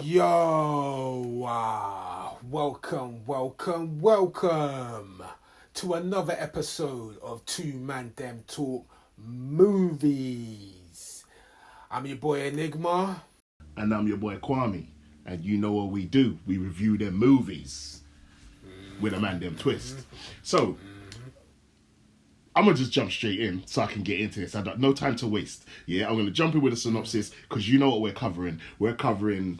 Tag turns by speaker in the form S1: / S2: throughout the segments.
S1: Yo, welcome to another episode of ManDem Talk Movies. I'm your boy Enigma.
S2: And I'm your boy Kwame. And you know what we do. We review them movies with a ManDem twist. So, I'm going to just jump straight in so I can get into this. I got no time to waste. Yeah, I'm going to jump in with a synopsis because you know what we're covering. We're covering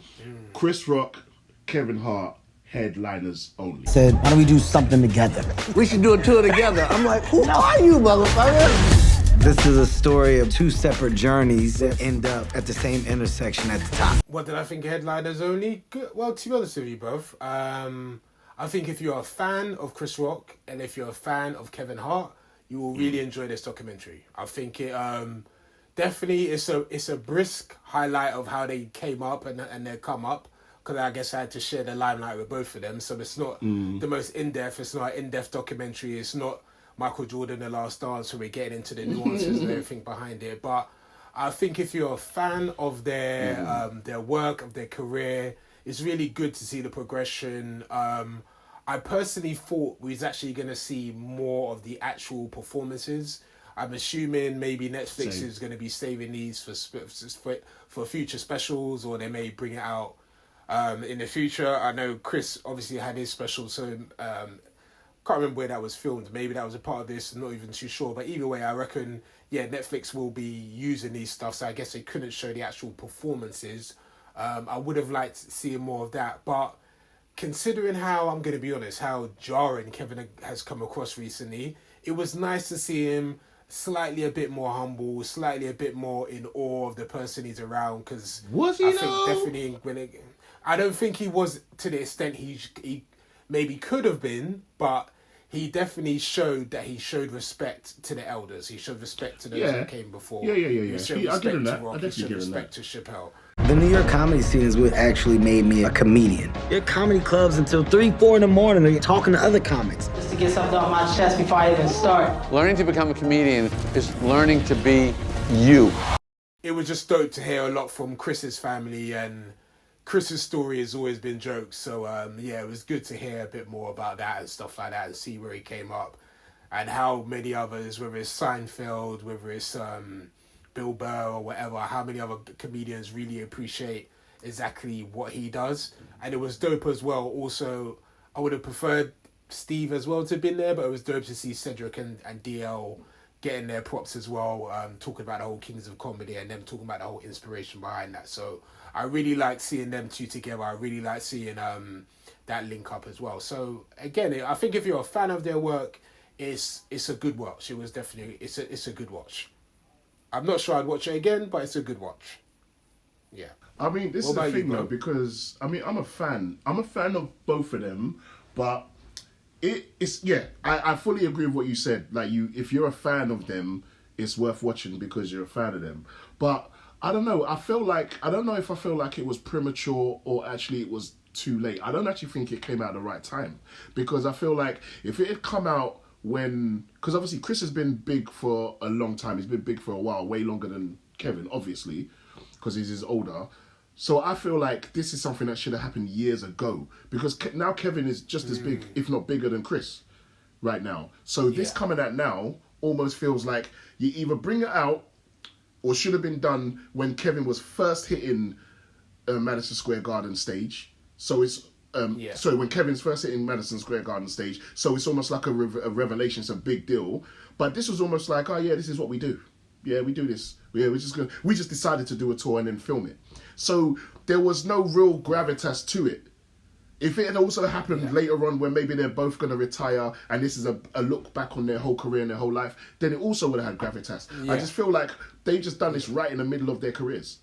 S2: Chris Rock, Kevin Hart, headliners only.
S3: Said, why don't we do something together? We should do a tour together. I'm like, who are you, motherfucker? This is a story of two separate journeys that end up at the same intersection at the top.
S1: What did I think of headliners only? Good. Well, to be honest with you both, I think if you're a fan of Chris Rock and if you're a fan of Kevin Hart, you will really enjoy this documentary. I think it definitely it's a brisk highlight of how they came up and their come up. Because I guess I had to share the limelight with both of them. So it's not the most in-depth. It's not an in-depth documentary. It's not Michael Jordan, The Last Dance, where we're getting into the nuances and everything behind it. But I think if you're a fan of their work, of their career, it's really good to see the progression. I personally thought we was actually going to see more of the actual performances. I'm assuming maybe Netflix is going to be saving these for future specials, or they may bring it out in the future. I know Chris obviously had his special, so can't remember where that was filmed. Maybe that was a part of this. I'm not even too sure. But either way, I reckon, Netflix will be using these stuff. So I guess they couldn't show the actual performances. I would have liked seeing more of that, but considering how, I'm going to be honest, how jarring Kevin has come across recently, it was nice to see him slightly a bit more humble, slightly a bit more in awe of the person he's around. Because
S2: was he?
S1: I think definitely I don't think he was to the extent he maybe could have been, but he definitely showed that he showed respect to the elders. He showed respect to those who came before.
S2: Yeah.
S1: He showed respect
S2: I give him
S1: to
S2: that.
S1: Rock. He showed respect to Chappelle.
S3: The New York comedy scene is what actually made me a comedian. There are comedy clubs until 3, 4 in the morning. They're talking to other comics.
S4: Just to get something off my chest before I even start.
S5: Learning to become a comedian is learning to be you.
S1: It was just dope to hear a lot from Chris's family, and Chris's story has always been jokes. So, it was good to hear a bit more about that and stuff like that and see where he came up and how many others, whether it's Seinfeld, whether it's Bill Burr or whatever, how many other comedians really appreciate exactly what he does. And it was dope as well. Also, I would have preferred Steve as well to have been there, but it was dope to see Cedric and DL getting their props as well, talking about the whole Kings of Comedy and them talking about the whole inspiration behind that. So I really like seeing them two together. I really like seeing that link up as well. So again, I think if you're a fan of their work, it's a good watch. It was definitely, it's a good watch. I'm not sure I'd watch it again, but it's a good watch. Yeah.
S2: I mean, this is the thing though, because I'm a fan. I'm a fan of both of them, but I fully agree with what you said. Like, if you're a fan of them, it's worth watching because you're a fan of them. But I don't know. I don't know if I feel like it was premature or actually it was too late. I don't actually think it came out at the right time, because I feel like if it had come out because obviously Chris has been big for a long time. He's been big for a while, way longer than Kevin, obviously, because he's older. So I feel like this is something that should have happened years ago, because now Kevin is just as big, if not bigger than Chris right now. So this coming out now almost feels like you either bring it out or should have been done when Kevin was first hitting Madison Square Garden stage. So it's when Kevin's first hitting Madison Square Garden stage, so it's almost like a revelation. It's a big deal. But this was almost like, this is what we do. Yeah, we do this. Yeah, we just decided to do a tour and then film it. So there was no real gravitas to it. If it had also happened later on when maybe they're both going to retire and this is a look back on their whole career and their whole life, then it also would have had gravitas. Yeah. I just feel like they've just done this right in the middle of their careers.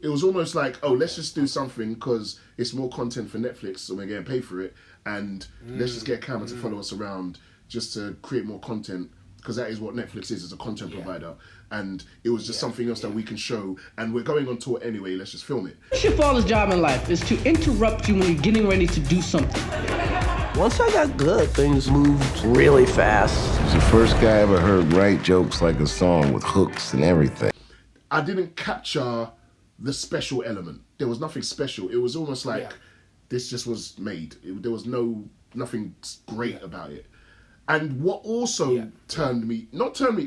S2: It was almost like, let's just do something because it's more content for Netflix, so we're getting paid for it, and let's just get a camera to follow us around just to create more content, because that is what Netflix is a content provider. And it was just something else that we can show, and we're going on tour anyway, let's just film it.
S4: Your father's job in life is to interrupt you when you're getting ready to do something.
S6: Once I got good, things moved really fast.
S7: He's the first guy I ever heard write jokes like a song with hooks and everything.
S2: I didn't capture the special element. There was nothing special. It was almost like this just was made. There was nothing great about it. And what also turned me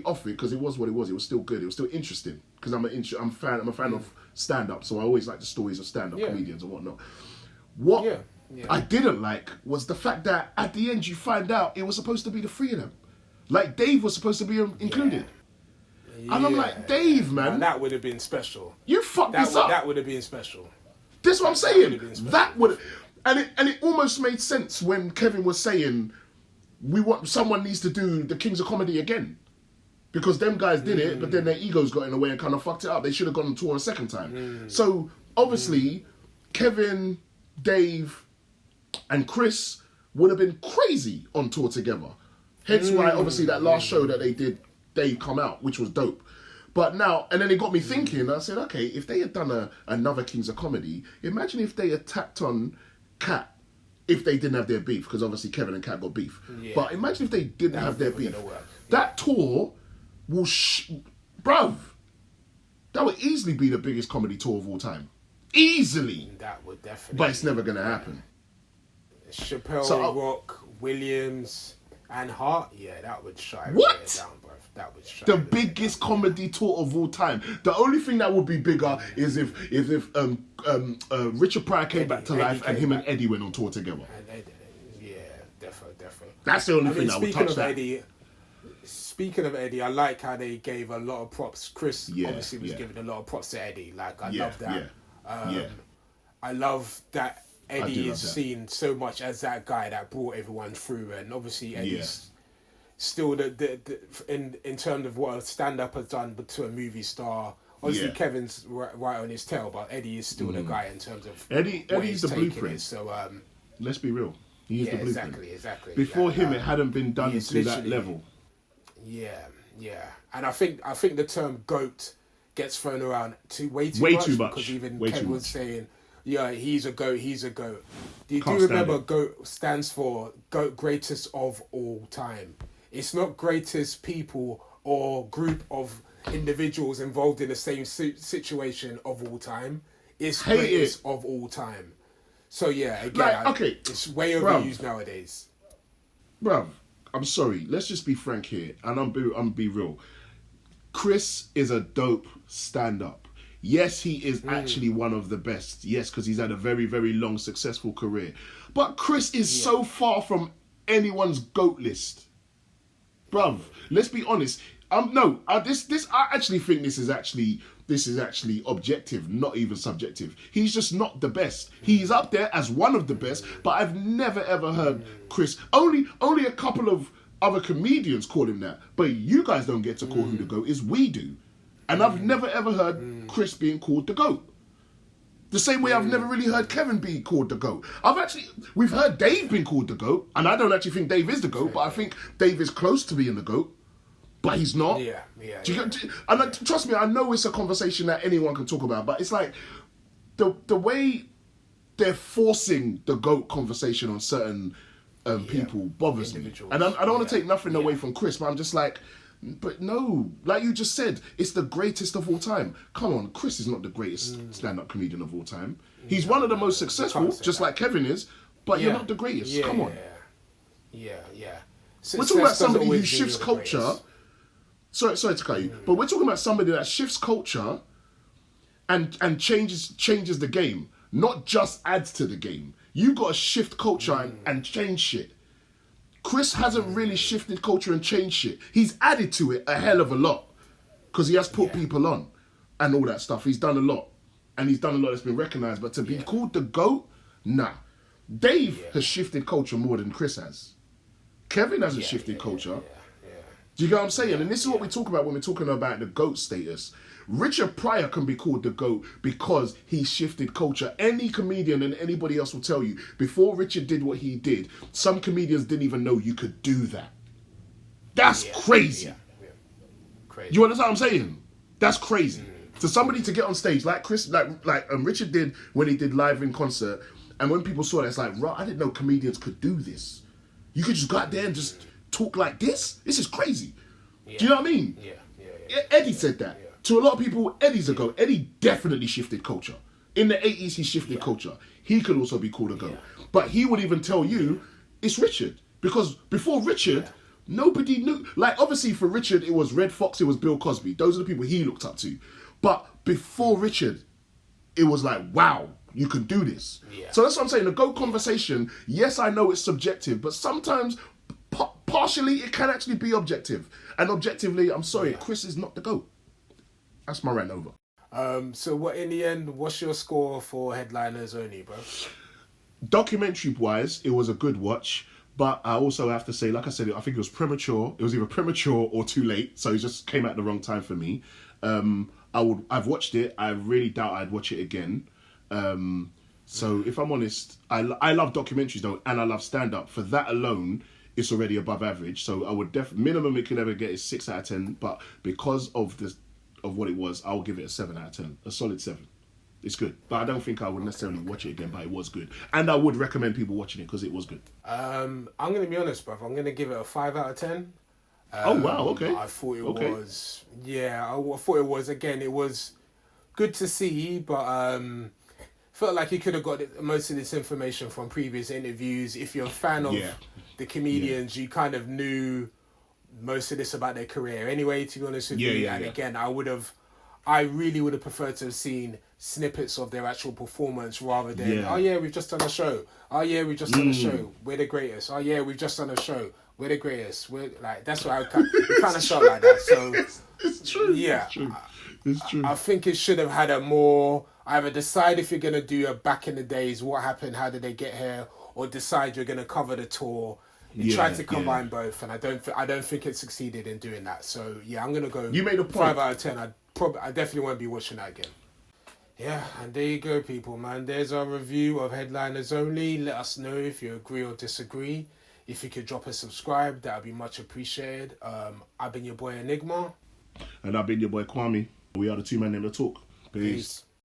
S2: off it, because it was what it was. It was still good. It was still interesting, because I'm a fan of stand-up, so I always like the stories of stand-up comedians and whatnot. What I didn't like was the fact that at the end you find out it was supposed to be the three of them. Like, Dave was supposed to be included. And I'm like, Dave, man.
S1: And that would have been special.
S2: You fucked this up.
S1: That would have been special.
S2: That's what I'm saying. That would, and it almost made sense when Kevin was saying, someone needs to do the Kings of Comedy again, because them guys did it, but then their egos got in the way and kind of fucked it up. They should have gone on tour a second time. So obviously, Kevin, Dave, and Chris would have been crazy on tour together. Hence why, obviously, that last show that they did, Dave come out, which was dope. But now, and then it got me thinking. I said, okay, if they had done another Kings of Comedy, imagine if they attacked on Kat. If they didn't have their beef, because obviously Kevin and Kat got beef. Yeah. But imagine if they didn't have their beef. That tour will, bruv, that would easily be the biggest comedy tour of all time. Easily.
S1: That would definitely.
S2: But it's never going to happen.
S1: Chappelle, Rock, Williams, and Hart, that would shine.
S2: What?
S1: Down, bruv. That would shine.
S2: The biggest comedy tour of all time. The only thing that would be bigger is if Richard Pryor came back to life and him and Eddie went on tour together.
S1: Yeah, definitely.
S2: That's the only thing that would touch that.
S1: Speaking of Eddie, I like how they gave a lot of props. Chris obviously was giving a lot of props to Eddie. Like, I love that. I love that Eddie is seen so much as that guy that brought everyone through, and obviously Eddie's still in terms of what a stand-up has done to a movie star. Obviously, Kevin's right on his tail, but Eddie is still the guy in terms of
S2: Eddie's the blueprint.
S1: So
S2: let's be real, he is the blueprint.
S1: Exactly.
S2: Before him, it hadn't been done to that level.
S1: Yeah, and I think the term GOAT gets thrown around way too much because even Kevin was saying, he's a GOAT. Do you remember GOAT stands for greatest of all time? It's not greatest people or group of individuals involved in the same situation of all time. It's greatest of all time. So again, it's way overused nowadays.
S2: Bruv, I'm sorry. Let's just be frank here, and I'm be real. Chris is a dope stand-up. Yes, he is actually one of the best. Yes, because he's had a very, very long, successful career. But Chris is so far from anyone's GOAT list. Bruv, let's be honest. I actually think this is actually objective, not even subjective. He's just not the best. He's up there as one of the best, but I've never ever heard Chris. Only a couple of other comedians call him that, but you guys don't get to call who the GOAT is. We do, and I've never ever heard Chris being called the GOAT. The same way I've never really heard Kevin being called the GOAT. We've heard Dave being called the GOAT, and I don't actually think Dave is the GOAT, but I think Dave is close to being the GOAT. But he's not. And trust me, I know it's a conversation that anyone can talk about, but it's like the way they're forcing the GOAT conversation on certain people bothers me. And I don't want to take nothing away from Chris, but I'm just like, but no, like you just said, it's the greatest of all time. Come on, Chris is not the greatest stand-up comedian of all time. He's one of the most successful, just like Kevin is, but you're not the greatest. Come on. We're talking about somebody who shifts culture. Sorry to cut you, but we're talking about somebody that shifts culture and changes the game, not just adds to the game. You got to shift culture and change shit. Chris hasn't really shifted culture and changed shit. He's added to it a hell of a lot because he has put people on and all that stuff. He's done a lot, and he's done a lot that's been recognised. But to be called the GOAT, nah. Dave has shifted culture more than Chris has. Kevin hasn't shifted culture. Do you get what I'm saying? And this is what we talk about when we're talking about the GOAT status. Richard Pryor can be called the GOAT because he shifted culture. Any comedian and anybody else will tell you, before Richard did what he did, some comedians didn't even know you could do that. That's crazy. Crazy. You understand what I'm saying? That's crazy. For somebody to get on stage like Chris, like Richard did when he did live in concert, and when people saw that, it's like, I didn't know comedians could do this. You could just go out there and just talk like this? This is crazy. Do you know what I mean? Eddie said that. To a lot of people, Eddie's a GOAT. Eddie definitely shifted culture. In the 80s, he shifted culture. He could also be called a GOAT. But he would even tell you, it's Richard. Because before Richard, nobody knew. Like, obviously for Richard, it was Red Fox, it was Bill Cosby. Those are the people he looked up to. But before Richard, it was like, wow, you can do this. Yeah. So that's what I'm saying. The GOAT conversation, yes, I know it's subjective, but sometimes, partially, it can actually be objective. And objectively, I'm sorry, Chris is not the GOAT. That's my rant over.
S1: So what in the end, what's your score for Headliners Only, bro?
S2: Documentary-wise, it was a good watch. But I also have to say, like I said, I think it was premature. It was either premature or too late. So it just came at the wrong time for me. I've watched it. I really doubt I'd watch it again. So if I'm honest, I love documentaries though, and I love stand-up. For that alone, it's already above average. So I would minimum it could ever get is 6 out of 10. But because of what it was, I'll give it a 7 out of 10. A solid 7. It's good. But I don't think I would necessarily watch it again, but it was good. And I would recommend people watching it because it was good.
S1: I'm going to be honest, bruv. I'm going to give it a 5 out of 10.
S2: Oh, wow. Okay.
S1: I thought it was... Yeah, I thought it was... Again, it was good to see, but felt like you could have got most of this information from previous interviews. If you're a fan of the comedians, you kind of knew most of this about their career anyway, to be honest with you. And again, I really would have preferred to have seen snippets of their actual performance rather than, oh yeah, we've just done a show. Oh yeah, we've just done a show. We're the greatest. Oh yeah, we've just done a show. We're the greatest. We're like, that's what I kind of felt like that. So
S2: it's true.
S1: Yeah,
S2: it's true.
S1: I think it should have had a more, either decide if you're gonna do a back in the days, what happened, how did they get here, or decide you're gonna cover the tour. You tried to combine both, and I don't think it succeeded in doing that. So yeah, I'm gonna go.
S2: You made a point.
S1: 5 out of 10. I definitely won't be watching that again. Yeah, and there you go, people, man. There's our review of Headliners Only. Let us know if you agree or disagree. If you could drop a subscribe, that would be much appreciated. I've been your boy Enigma.
S2: And I've been your boy Kwame. We are the two men in the talk. Peace.